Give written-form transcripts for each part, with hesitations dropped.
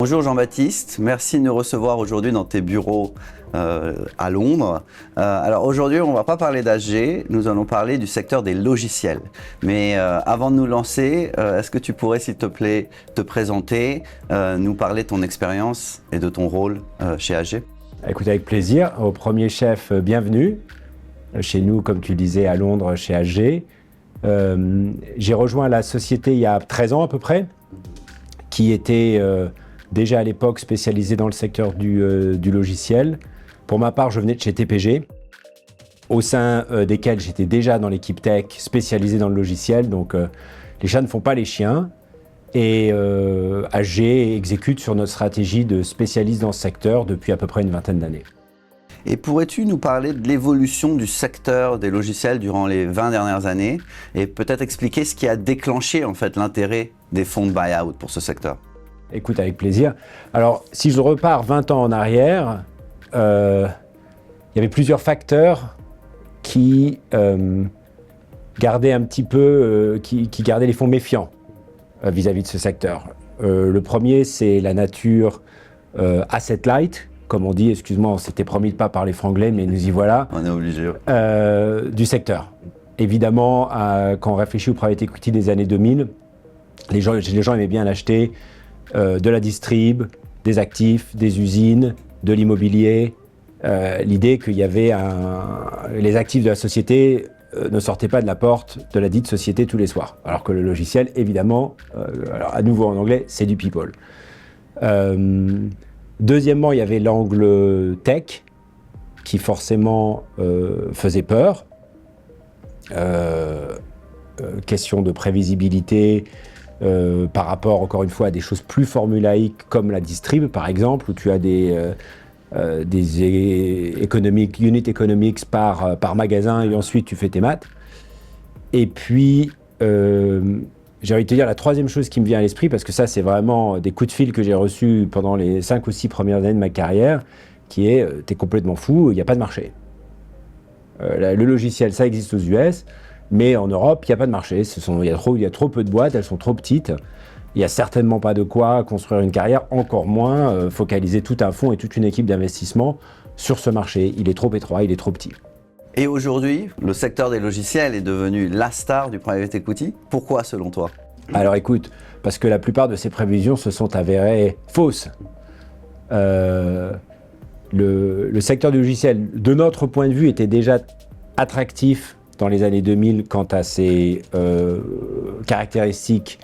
Bonjour Jean-Baptiste, merci de nous recevoir aujourd'hui dans tes bureaux à Londres. Alors aujourd'hui, on ne va pas parler d'AG, nous allons parler du secteur des logiciels. Mais avant de nous lancer, est-ce que tu pourrais, s'il te plaît, te présenter, nous parler de ton expérience et de ton rôle chez AG? Écoute, avec plaisir. Au premier chef, bienvenue. Chez nous, comme tu le disais, à Londres, chez AG. J'ai rejoint la société il y a 13 ans à peu près, qui était déjà à l'époque spécialisée dans le secteur du logiciel. Pour ma part, je venais de chez TPG, au sein desquels j'étais déjà dans l'équipe tech spécialisée dans le logiciel. Donc, les chats ne font pas les chiens. Et AG exécute sur notre stratégie de spécialiste dans ce secteur depuis à peu près une vingtaine d'années. Et pourrais-tu nous parler de l'évolution du secteur des logiciels durant les 20 dernières années et peut-être expliquer ce qui a déclenché en fait l'intérêt des fonds de buy-out pour ce secteur? Écoute, avec plaisir. Alors, si je repars 20 ans en arrière, il y avait plusieurs facteurs qui gardaient un petit peu, qui gardaient les fonds méfiants vis-à-vis de ce secteur. Le premier, c'est la nature asset light, comme on dit, excuse-moi, on s'était promis de ne pas parler franglais, mais nous y voilà. On est obligé. Du secteur. Évidemment, quand on réfléchit au private equity des années 2000, les gens aimaient bien l'acheter de la distrib, des actifs, des usines, de l'immobilier. L'idée qu'il y avait les actifs de la société ne sortaient pas de la porte de la dite société tous les soirs. Alors que le logiciel, évidemment, alors à nouveau en anglais, c'est du people. Deuxièmement, il y avait l'angle tech qui forcément faisait peur. Question de prévisibilité par rapport, encore une fois, à des choses plus formulaïques comme la distrib, par exemple, où tu as des unit economics par magasin et ensuite tu fais tes maths. Et puis, j'ai envie de te dire la troisième chose qui me vient à l'esprit, parce que ça, c'est vraiment des coups de fil que j'ai reçus pendant les 5 ou 6 premières années de ma carrière, qui est « t'es complètement fou, il n'y a pas de marché ». Le logiciel, ça existe aux US, mais en Europe, il n'y a pas de marché. Il y a trop peu de boîtes, elles sont trop petites. Il n'y a certainement pas de quoi construire une carrière, encore moins focaliser tout un fonds et toute une équipe d'investissement sur ce marché. Il est trop étroit, il est trop petit. Et aujourd'hui, le secteur des logiciels est devenu la star du private equity. Pourquoi selon toi? Alors écoute, parce que la plupart de ces prévisions se sont avérées fausses. Le secteur du logiciel, de notre point de vue, était déjà attractif dans les années 2000 quant à ses caractéristiques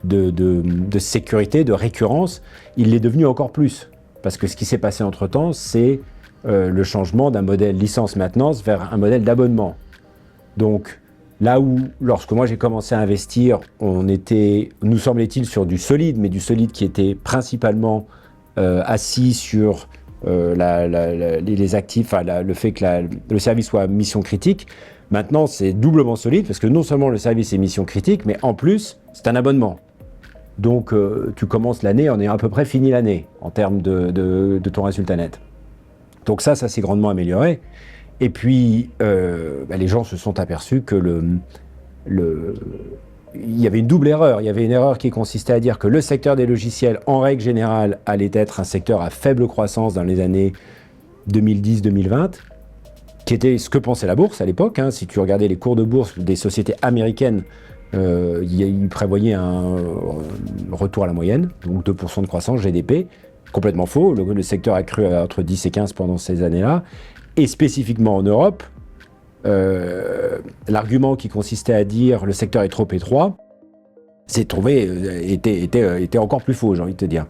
de sécurité, de récurrence. Il l'est devenu encore plus. Parce que ce qui s'est passé entre-temps, c'est le changement d'un modèle licence-maintenance vers un modèle d'abonnement. Donc, là où, lorsque moi j'ai commencé à investir, on était, nous semblait-il, sur du solide, mais du solide qui était principalement assis sur les actifs, le fait que le service soit mission critique. Maintenant, c'est doublement solide, parce que non seulement le service est mission critique, mais en plus, c'est un abonnement. Donc, tu commences l'année, on est à peu près fini l'année, en termes de ton résultat net. Donc ça s'est grandement amélioré. Et puis, les gens se sont aperçus que il y avait une double erreur. Il y avait une erreur qui consistait à dire que le secteur des logiciels, en règle générale, allait être un secteur à faible croissance dans les années 2010-2020, qui était ce que pensait la bourse à l'époque. Si tu regardais les cours de bourse des sociétés américaines, ils prévoyaient un retour à la moyenne, donc 2% de croissance GDP. Complètement faux, le secteur a cru entre 10 et 15 pendant ces années-là. Et spécifiquement en Europe, l'argument qui consistait à dire le secteur est trop étroit était encore plus faux, j'ai envie de te dire.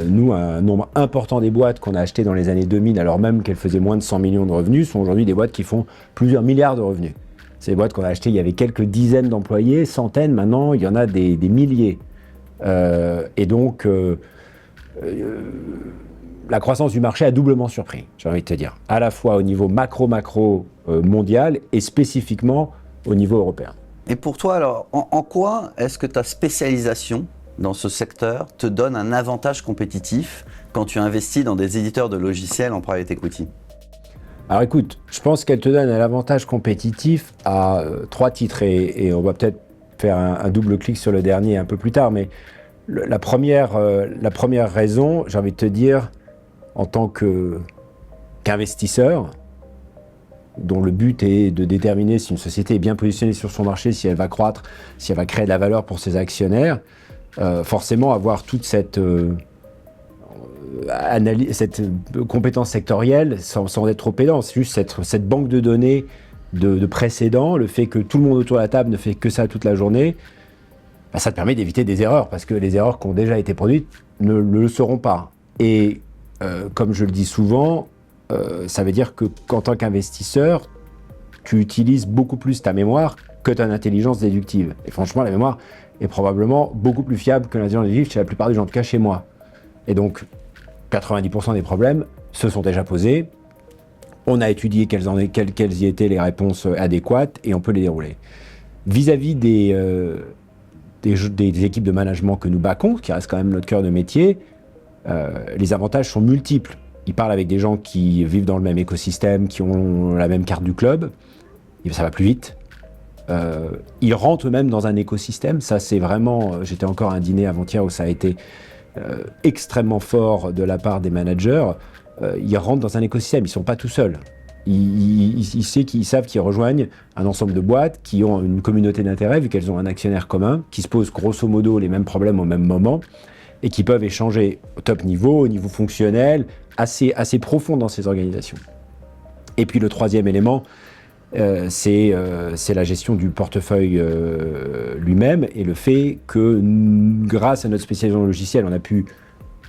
Nous, un nombre important des boîtes qu'on a achetées dans les années 2000, alors même qu'elles faisaient moins de 100 millions de revenus, sont aujourd'hui des boîtes qui font plusieurs milliards de revenus. Ces boîtes qu'on a achetées, il y avait quelques dizaines d'employés, centaines, maintenant il y en a des milliers. Et donc, la croissance du marché a doublement surpris, j'ai envie de te dire, à la fois au niveau macro mondial et spécifiquement au niveau européen. Et pour toi, alors, en quoi est-ce que ta spécialisation dans ce secteur te donne un avantage compétitif quand tu investis dans des éditeurs de logiciels en private equity? Alors écoute, je pense qu'elle te donne un avantage compétitif à 3 titres et on va peut-être faire un double clic sur le dernier un peu plus tard, mais La première raison, j'ai envie de te dire, en tant qu'investisseur, dont le but est de déterminer si une société est bien positionnée sur son marché, si elle va croître, si elle va créer de la valeur pour ses actionnaires, forcément avoir toute cette compétence sectorielle sans être trop pédant, c'est juste cette banque de données de précédents, le fait que tout le monde autour de la table ne fait que ça toute la journée, bah, ça te permet d'éviter des erreurs, parce que les erreurs qui ont déjà été produites ne le seront pas. Et comme je le dis souvent, ça veut dire qu'en tant qu'investisseur, tu utilises beaucoup plus ta mémoire que ton intelligence déductive. Et franchement, la mémoire est probablement beaucoup plus fiable que l'intelligence déductive chez la plupart des gens, en tout cas chez moi. Et donc, 90% des problèmes se sont déjà posés. On a étudié quelles y étaient les réponses adéquates et on peut les dérouler. Vis-à-vis des équipes de management que nous backons, qui reste quand même notre cœur de métier, les avantages sont multiples. Ils parlent avec des gens qui vivent dans le même écosystème, qui ont la même carte du club, et ça va plus vite. Ils rentrent eux-mêmes dans un écosystème, ça c'est vraiment... J'étais encore à un dîner avant-hier où ça a été extrêmement fort de la part des managers. Ils rentrent dans un écosystème, ils ne sont pas tout seuls. Ils savent qu'ils rejoignent un ensemble de boîtes qui ont une communauté d'intérêts, vu qu'elles ont un actionnaire commun, qui se posent grosso modo les mêmes problèmes au même moment, et qui peuvent échanger au top niveau, au niveau fonctionnel, assez profond dans ces organisations. Et puis le troisième élément, c'est la gestion du portefeuille lui-même, et le fait que grâce à notre spécialisation logicielle, on a pu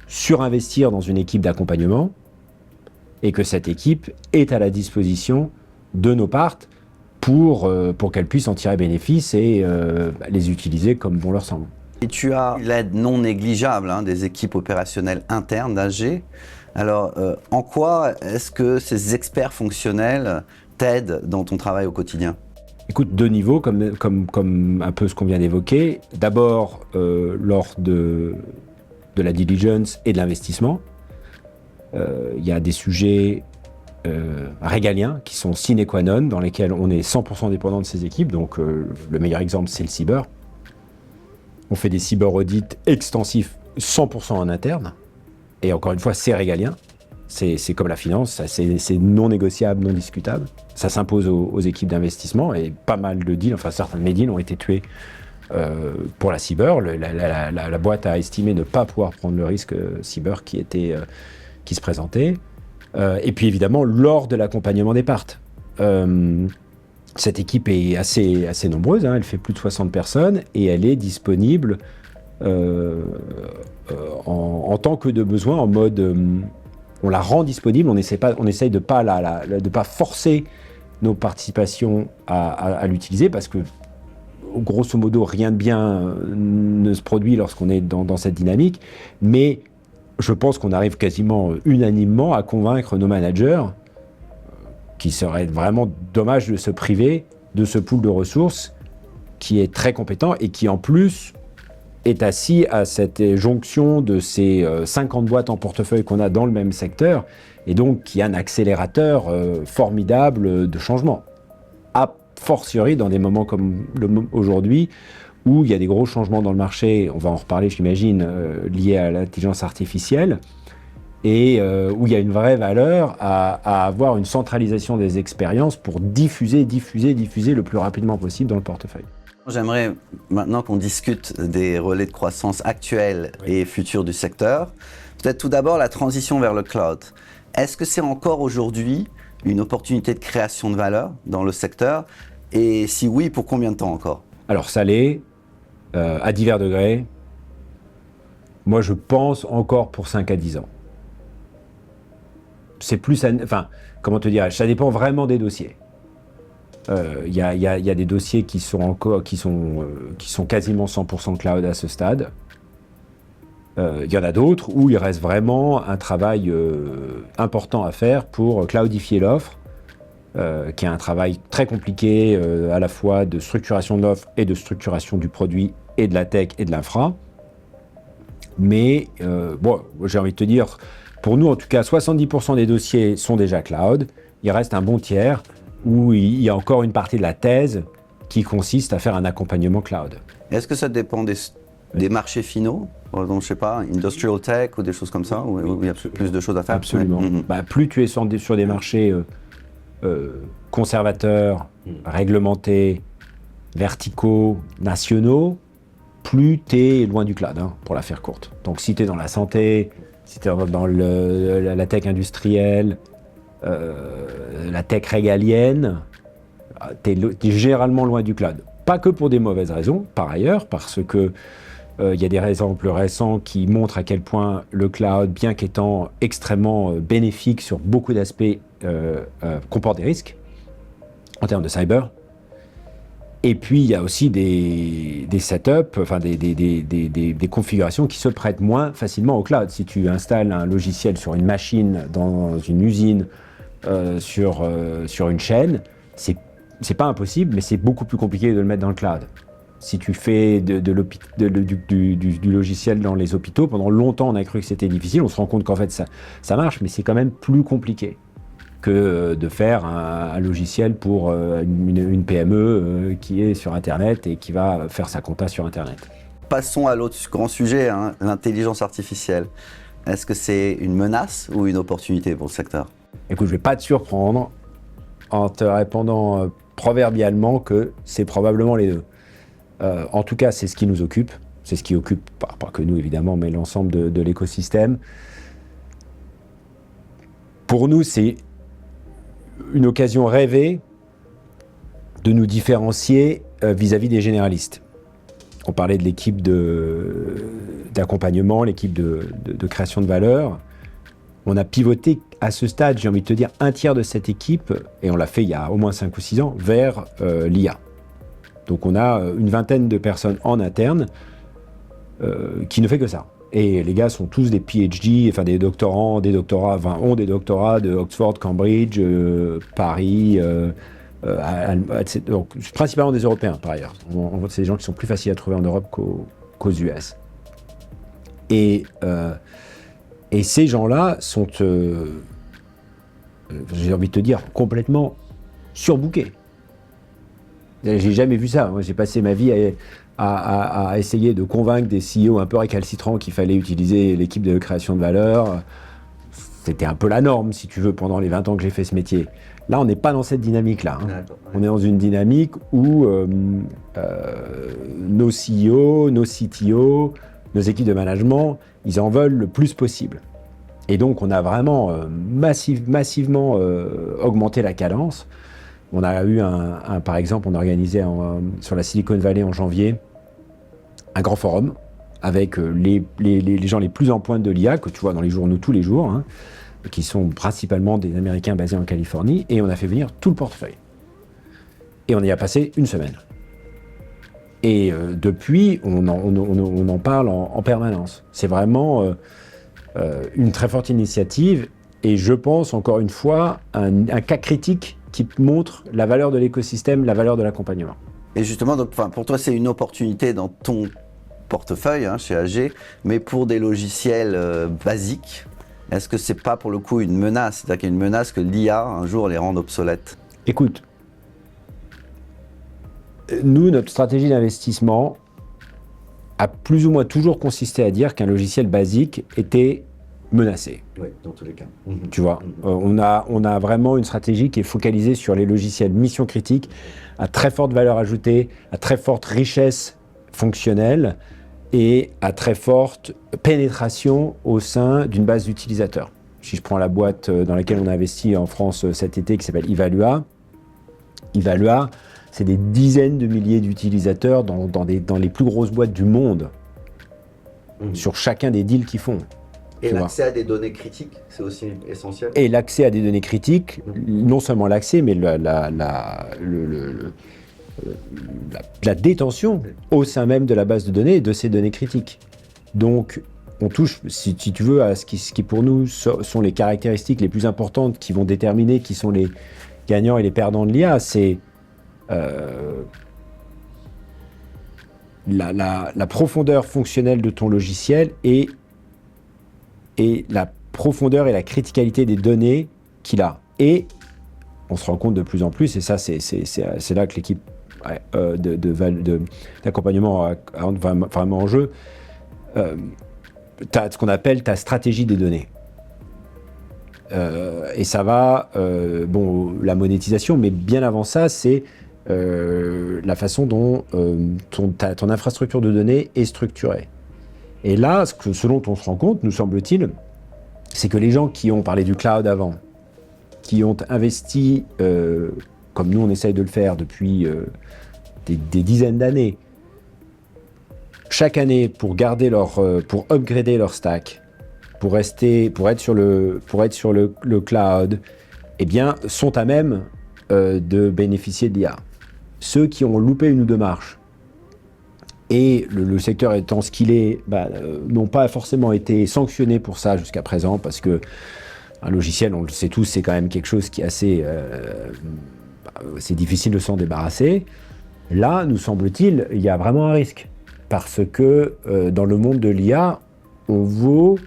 surinvestir dans une équipe d'accompagnement, et que cette équipe est à la disposition de nos parts pour qu'elles puissent en tirer bénéfice et les utiliser comme bon leur semble. Et tu as l'aide non négligeable des équipes opérationnelles internes d'AG. Alors, en quoi est-ce que ces experts fonctionnels t'aident dans ton travail au quotidien ? Écoute, deux niveaux, comme un peu ce qu'on vient d'évoquer. D'abord, lors de la diligence et de l'investissement. Il y a des sujets régaliens qui sont sine qua non, dans lesquels on est 100% dépendant de ces équipes. Donc, le meilleur exemple, c'est le cyber. On fait des cyber audits extensifs 100% en interne. Et encore une fois, c'est régalien. C'est comme la finance, c'est non négociable, non discutable. Ça s'impose aux équipes d'investissement et pas mal de deals, enfin certains de mes deals ont été tués pour la cyber. La boîte a estimé ne pas pouvoir prendre le risque cyber qui se présentait. Et puis évidemment, lors de l'accompagnement des parts. Cette équipe est assez nombreuse, elle fait plus de 60 personnes et elle est disponible en tant que de besoin, en mode on la rend disponible, on essaye de pas forcer nos participations à l'utiliser parce que grosso modo rien de bien ne se produit lorsqu'on est dans cette dynamique, mais je pense qu'on arrive quasiment unanimement à convaincre nos managers qu'il serait vraiment dommage de se priver de ce pool de ressources qui est très compétent et qui en plus est assis à cette jonction de ces 50 boîtes en portefeuille qu'on a dans le même secteur et donc qui a un accélérateur formidable de changement. A fortiori dans des moments comme aujourd'hui où il y a des gros changements dans le marché, on va en reparler j'imagine, liés à l'intelligence artificielle, et où il y a une vraie valeur à avoir une centralisation des expériences pour diffuser le plus rapidement possible dans le portefeuille. J'aimerais maintenant qu'on discute des relais de croissance actuels et futurs du secteur. Peut-être tout d'abord la transition vers le cloud. Est-ce que c'est encore aujourd'hui une opportunité de création de valeur dans le secteur? Et si oui, pour combien de temps encore? Alors ça l'est, à divers degrés. Moi je pense encore pour 5 à 10 ans. C'est plus, comment te dirais-je, ça dépend vraiment des dossiers. Il y a des dossiers qui sont quasiment 100% cloud à ce stade. Il y en a d'autres où il reste vraiment un travail important à faire pour cloudifier l'offre, qui est un travail très compliqué à la fois de structuration de l'offre et de structuration du produit et de la tech et de l'infra. Mais j'ai envie de te dire, pour nous en tout cas, 70% des dossiers sont déjà cloud. Il reste un bon tiers où il y a encore une partie de la thèse qui consiste à faire un accompagnement cloud. Est-ce que ça dépend des des marchés finaux, donc je sais pas, industrial tech ou des choses comme ça, où il y a plus de choses à faire. Absolument. Ouais. Plus tu es sur des marchés conservateurs, réglementés, verticaux, nationaux, plus tu es loin du cloud, pour la faire courte. Donc si tu es dans la santé, si tu es dans la tech industrielle, la tech régalienne, tu es généralement loin du cloud. Pas que pour des mauvaises raisons, par ailleurs, parce que il y a des exemples récents qui montrent à quel point le cloud, bien qu'étant extrêmement bénéfique sur beaucoup d'aspects, comporte des risques en termes de cyber. Et puis, il y a aussi des setups, enfin des configurations qui se prêtent moins facilement au cloud. Si tu installes un logiciel sur une machine, dans une usine, sur une chaîne, c'est pas impossible, mais c'est beaucoup plus compliqué de le mettre dans le cloud. Si tu fais du logiciel dans les hôpitaux, pendant longtemps on a cru que c'était difficile, on se rend compte qu'en fait ça marche, mais c'est quand même plus compliqué que de faire un logiciel pour une PME qui est sur Internet et qui va faire sa compta sur Internet. Passons à l'autre grand sujet, l'intelligence artificielle. Est-ce que c'est une menace ou une opportunité pour le secteur? Écoute, je ne vais pas te surprendre en te répondant proverbialement que c'est probablement les deux. En tout cas, c'est ce qui nous occupe. C'est ce qui occupe, pas que nous évidemment, mais l'ensemble de l'écosystème. Pour nous, c'est une occasion rêvée de nous différencier vis-à-vis des généralistes. On parlait de l'équipe d'accompagnement, l'équipe de création de valeur. On a pivoté à ce stade, j'ai envie de te dire, un tiers de cette équipe, et on l'a fait il y a au moins 5 ou 6 ans, vers l'IA. Donc on a une vingtaine de personnes en interne qui ne fait que ça. Et les gars sont tous des PhD, enfin des doctorats, ont des doctorats de Oxford, Cambridge, Paris, donc, principalement des Européens par ailleurs. C'est des gens qui sont plus faciles à trouver en Europe qu'aux US. Et ces gens-là sont, j'ai envie de te dire, complètement surbookés. J'ai jamais vu ça. Moi, j'ai passé ma vie à essayer de convaincre des CEO un peu récalcitrants qu'il fallait utiliser l'équipe de création de valeur. C'était un peu la norme, si tu veux, pendant les 20 ans que j'ai fait ce métier. Là, on n'est pas dans cette dynamique-là. On est dans une dynamique où nos CEO, nos CTO, nos équipes de management, ils en veulent le plus possible. Et donc, on a vraiment massivement augmenté la cadence. On a eu par exemple, on a organisé sur la Silicon Valley en janvier un grand forum avec les gens les plus en pointe de l'IA que tu vois dans les journaux tous les jours, qui sont principalement des Américains basés en Californie, et on a fait venir tout le portefeuille. Et on y a passé une semaine. Et depuis, on en parle en permanence. C'est vraiment une très forte initiative, et je pense, encore une fois, un cas critique qui montre la valeur de l'écosystème, la valeur de l'accompagnement. Et justement, donc, pour toi, c'est une opportunité dans ton portefeuille chez AG, mais pour des logiciels basiques, est-ce que c'est pas pour le coup une menace? C'est-à-dire qu'il y a une menace que l'IA un jour les rende obsolètes? Écoute, nous, notre stratégie d'investissement a plus ou moins toujours consisté à dire qu'un logiciel basique était menacé. Oui, dans tous les cas. Tu vois, on a vraiment une stratégie qui est focalisée sur les logiciels mission critique, à très forte valeur ajoutée, à très forte richesse fonctionnelle et à très forte pénétration au sein d'une base d'utilisateurs. Si je prends la boîte dans laquelle on a investi en France cet été, qui s'appelle Evalua, c'est des dizaines de milliers d'utilisateurs dans les plus grosses boîtes du monde, sur chacun des deals qu'ils font. Et l'accès à des données critiques, c'est aussi essentiel. Et l'accès à des données critiques, non seulement l'accès, mais la détention au sein même de la base de données et de ces données critiques. Donc, on touche, si tu veux, à ce qui pour nous sont les caractéristiques les plus importantes qui vont déterminer qui sont les gagnants et les perdants de l'IA. C'est la profondeur fonctionnelle de ton logiciel et la profondeur et la criticalité des données qu'il a. Et on se rend compte de plus en plus, et ça c'est là que l'équipe d'accompagnement vraiment en jeu. Tu as ce qu'on appelle ta stratégie des données. Et ça va, la monétisation, mais bien avant ça, c'est la façon dont ton infrastructure de données est structurée. Et là, ce dont on se rend compte, nous semble-t-il, c'est que les gens qui ont parlé du cloud avant, qui ont investi, comme nous on essaye de le faire depuis des dizaines d'années, chaque année pour upgrader leur stack, pour être sur le cloud, eh bien, sont à même de bénéficier de l'IA. Ceux qui ont loupé une ou deux marches, et le secteur étant ce qu'il est, n'ont pas forcément été sanctionnés pour ça jusqu'à présent, parce que un logiciel, on le sait tous, c'est quand même quelque chose qui est assez... c'est difficile de s'en débarrasser. Là, nous semble-t-il, il y a vraiment un risque. Parce que dans le monde de l'IA, on vaut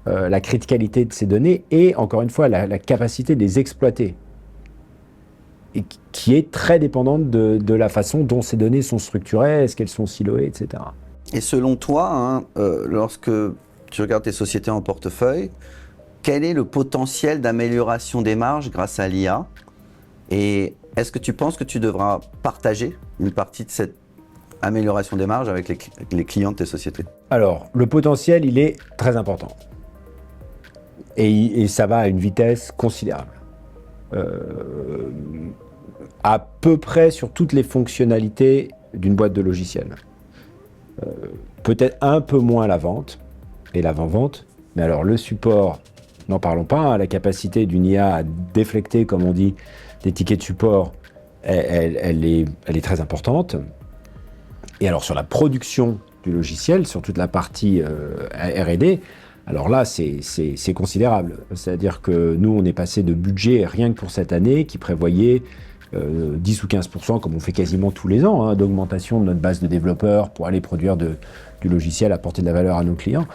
la criticalité de ces données et, encore une fois, la capacité de les exploiter. Et qui est très dépendante de la façon dont ces données sont structurées, est-ce qu'elles sont siloées, etc. Et selon toi, lorsque tu regardes tes sociétés en portefeuille, quel est le potentiel d'amélioration des marges grâce à l'IA? Et est-ce que tu penses que tu devras partager une partie de cette amélioration des marges avec les clients de tes sociétés? Alors, le potentiel, il est très important. Et ça va à une vitesse considérable. À peu près sur toutes les fonctionnalités d'une boîte de logiciels. Peut-être un peu moins la vente et l'avant-vente, mais alors le support, n'en parlons pas, la capacité d'une IA à déflecter, comme on dit, des tickets de support, elle est très importante. Et alors sur la production du logiciel, sur toute la partie R&D, alors là c'est considérable. C'est-à-dire que nous on est passé de budget rien que pour cette année qui prévoyait 10 ou 15%, comme on fait quasiment tous les ans, d'augmentation de notre base de développeurs pour aller produire du logiciel, apporter de la valeur à nos clients.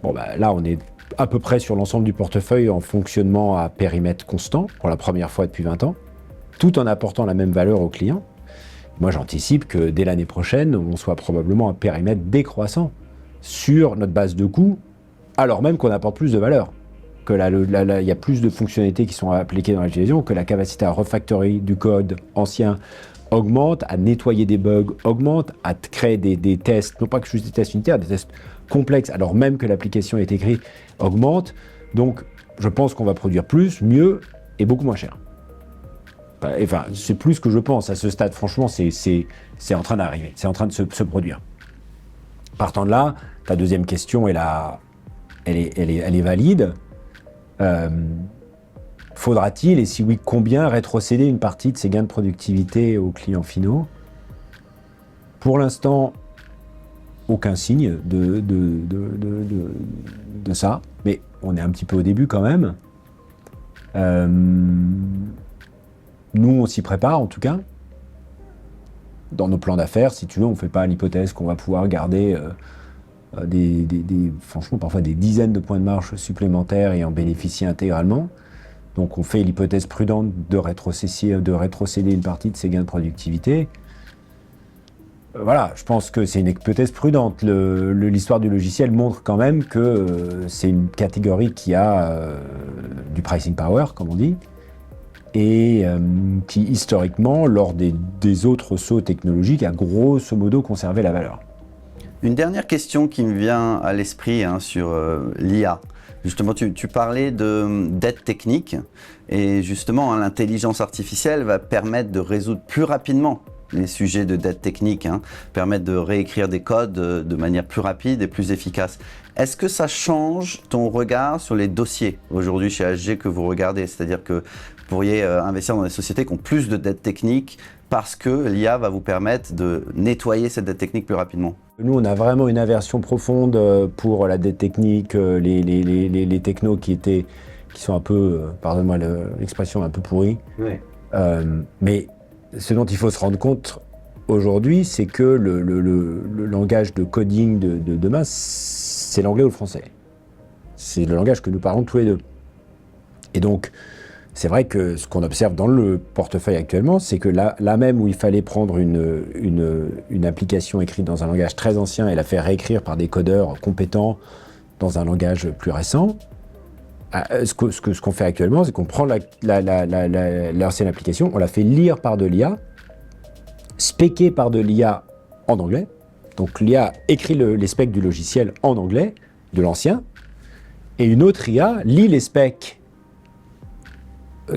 Bon, là on est à peu près sur l'ensemble du portefeuille en fonctionnement à périmètre constant pour la première fois depuis 20 ans, tout en apportant la même valeur aux clients. Moi, j'anticipe que dès l'année prochaine, on soit probablement à périmètre décroissant sur notre base de coûts, alors même qu'on apporte plus de valeur. Que il y a plus de fonctionnalités qui sont appliquées dans l'utilisation, que la capacité à refactorer du code ancien augmente, à nettoyer des bugs augmente, à créer des tests, non pas que juste des tests unitaires, des tests complexes, alors même que l'application est écrite, augmente. Donc, je pense qu'on va produire plus, mieux et beaucoup moins cher. Enfin, c'est plus que je pense. À ce stade, franchement, c'est en train d'arriver. C'est en train de se produire. Partant de là, ta deuxième question, elle est valide. Faudra-t-il, et si oui, combien, rétrocéder une partie de ces gains de productivité aux clients finaux? Pour l'instant, aucun signe de ça. Mais on est un petit peu au début quand même. Nous, on s'y prépare en tout cas. Dans nos plans d'affaires, si tu veux, on ne fait pas l'hypothèse qu'on va pouvoir garder franchement, parfois des dizaines de points de marge supplémentaires et en bénéficier intégralement. Donc, on fait l'hypothèse prudente de rétrocéder une partie de ces gains de productivité. Voilà, je pense que c'est une hypothèse prudente. L'histoire du logiciel montre quand même que c'est une catégorie qui a du pricing power, comme on dit, et qui, historiquement, lors des autres sauts technologiques, a grosso modo conservé la valeur. Une dernière question qui me vient à l'esprit sur l'IA. Justement, tu parlais d'aide technique, et justement, l'intelligence artificielle va permettre de résoudre plus rapidement les sujets de dette technique, permettre de réécrire des codes de manière plus rapide et plus efficace. Est-ce que ça change ton regard sur les dossiers aujourd'hui chez HG que vous regardez? C'est-à-dire que vous pourriez investir dans des sociétés qui ont plus de dette technique parce que l'IA va vous permettre de nettoyer cette dette technique plus rapidement. Nous, on a vraiment une aversion profonde pour la dette technique, les technos qui sont un peu, pardonne-moi l'expression, un peu pourris. Oui. Mais ce dont il faut se rendre compte aujourd'hui, c'est que le langage de coding de demain, c'est l'anglais ou le français. C'est le langage que nous parlons tous les deux. Et donc, C'est vrai que ce qu'on observe dans le portefeuille actuellement, c'est que là même où il fallait prendre une application écrite dans un langage très ancien et la faire réécrire par des codeurs compétents dans un langage plus récent, ce qu'on fait actuellement, c'est qu'on prend l'ancienne application, on la fait lire par de l'IA, spéquer par de l'IA en anglais. Donc l'IA écrit les specs du logiciel en anglais, de l'ancien, et une autre IA lit les specs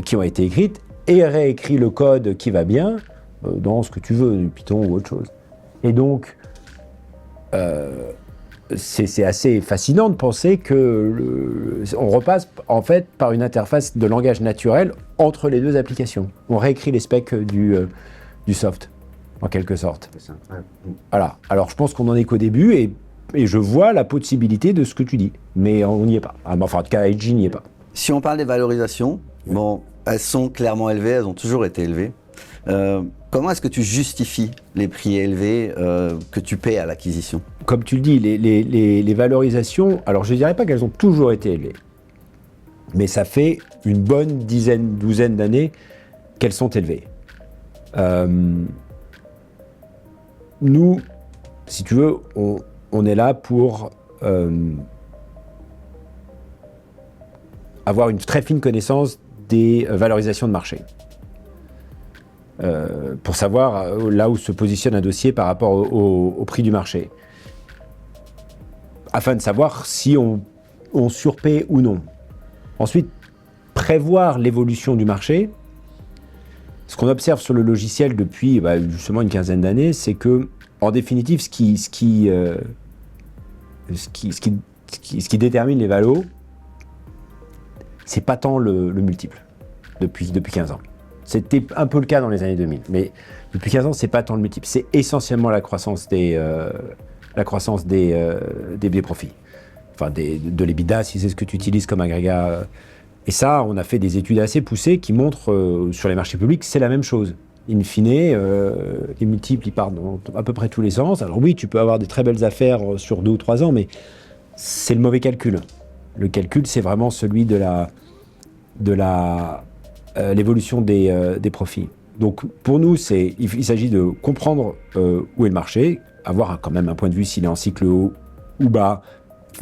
qui ont été écrites et réécrit le code qui va bien dans ce que tu veux, du Python ou autre chose. Et donc, c'est assez fascinant de penser on repasse en fait par une interface de langage naturel entre les deux applications. On réécrit les specs du soft, en quelque sorte. Voilà. Alors, je pense qu'on en est qu'au début et je vois la possibilité de ce que tu dis, mais on n'y est pas. Enfin, en tout cas, Edgy n'y est pas. Si on parle des valorisations, bon, elles sont clairement élevées, elles ont toujours été élevées. Comment est-ce que tu justifies les prix élevés que tu paies à l'acquisition? Comme tu le dis, les valorisations, alors je ne dirais pas qu'elles ont toujours été élevées, mais ça fait une bonne douzaine d'années qu'elles sont élevées. Nous, si tu veux, on est là pour avoir une très fine connaissance des valorisations de marché. Pour savoir là où se positionne un dossier par rapport au prix du marché, afin de savoir si on surpaie ou non. Ensuite, prévoir l'évolution du marché. Ce qu'on observe sur le logiciel depuis justement une quinzaine d'années, c'est que, en définitive, ce qui détermine les valos, c'est pas tant le multiple depuis 15 ans. C'était un peu le cas dans les années 2000, mais depuis 15 ans, c'est pas tant le multiple, c'est essentiellement la croissance des profits, enfin de l'EBITDA, si c'est ce que tu utilises comme agrégat. Et ça, on a fait des études assez poussées qui montrent sur les marchés publics, c'est la même chose. In fine, les multiples, ils partent dans à peu près tous les sens. Alors oui, tu peux avoir des très belles affaires sur 2 ou 3 ans, mais c'est le mauvais calcul. Le calcul, c'est vraiment celui de l'évolution des profits. Donc pour nous, il s'agit de comprendre où est le marché, avoir quand même un point de vue s'il est en cycle haut ou bas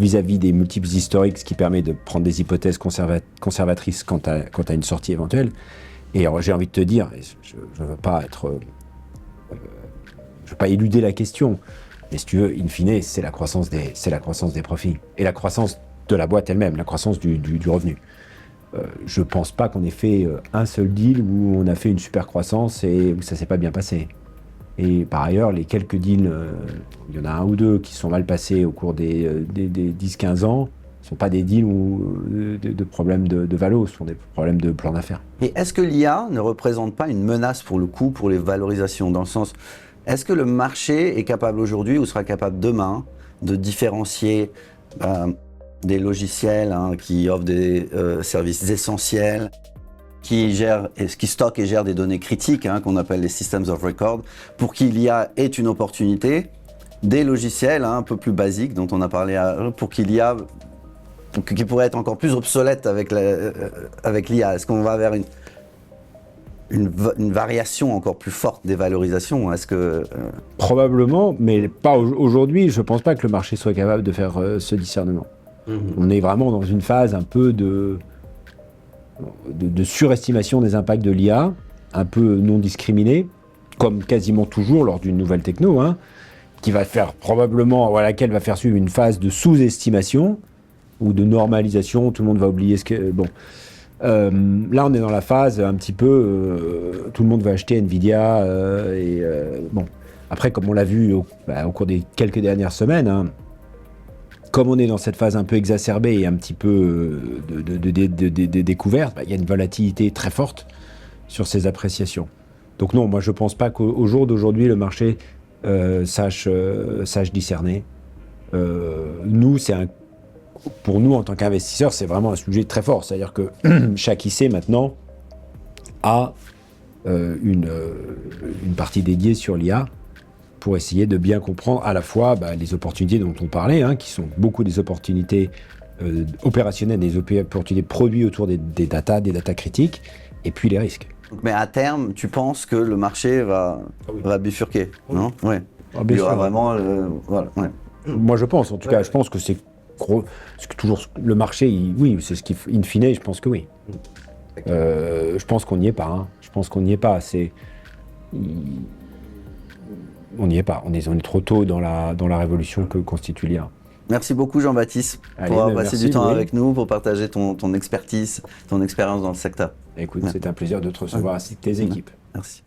vis-à-vis des multiples historiques, ce qui permet de prendre des hypothèses conservatrices quant à une sortie éventuelle. Et alors, j'ai envie de te dire, je ne veux pas éluder la question, mais si tu veux, in fine, c'est la croissance des profits et la croissance de la boîte elle-même, la croissance du revenu. Je ne pense pas qu'on ait fait un seul deal où on a fait une super croissance et où ça ne s'est pas bien passé. Et par ailleurs, les quelques deals, il y en a un ou deux qui sont mal passés au cours des 10-15 ans, ne sont pas des deals de problèmes de valo, ce sont des problèmes de plan d'affaires. Et est-ce que l'IA ne représente pas une menace pour le coût, pour les valorisations, dans le sens, est-ce que le marché est capable aujourd'hui ou sera capable demain de différencier des logiciels qui offrent des services essentiels, qui stockent et gèrent des données critiques, qu'on appelle les systems of record, pour qu'il y ait une opportunité, des logiciels un peu plus basiques dont on a parlé, pour qu'il y a, qui pourraient être encore plus obsolètes avec l'IA. Est-ce qu'on va vers une variation encore plus forte des valorisations? Est-ce que Probablement, mais pas aujourd'hui. Je ne pense pas que le marché soit capable de faire ce discernement. On est vraiment dans une phase un peu de surestimation des impacts de l'IA, un peu non discriminée, comme quasiment toujours lors d'une nouvelle techno, qui va faire probablement, à laquelle va faire suivre une phase de sous-estimation ou de normalisation. Tout le monde va oublier ce que... Bon. Là, on est dans la phase un petit peu... tout le monde va acheter Nvidia. Bon. Après, comme on l'a vu au cours des quelques dernières semaines, comme on est dans cette phase un peu exacerbée et un petit peu de découverte, il y a une volatilité très forte sur ces appréciations. Donc non, moi je ne pense pas qu'au jour d'aujourd'hui, le marché sache discerner. Pour nous, en tant qu'investisseurs, c'est vraiment un sujet très fort. C'est-à-dire que chaque IC, maintenant, a une partie dédiée sur l'IA pour essayer de bien comprendre à la fois les opportunités dont on parlait, qui sont beaucoup des opportunités opérationnelles, des opportunités produits autour des data critiques, et puis les risques. Mais à terme, tu penses que le marché va bifurquer, non? Ouais. Il y aura vraiment... voilà, ouais. Moi, je pense, en tout cas, je pense que c'est toujours le marché, oui, c'est ce qui, in fine, je pense que oui. Je pense qu'on n'y est pas. Hein. Je pense qu'on n'y est pas. On n'y est pas. On est trop tôt dans la révolution que constitue l'IA. Merci beaucoup Jean-Baptiste pour avoir passé du temps avec nous, pour partager ton expertise, ton expérience dans le secteur. Écoute, c'est un plaisir de te recevoir ainsi que tes équipes. Merci.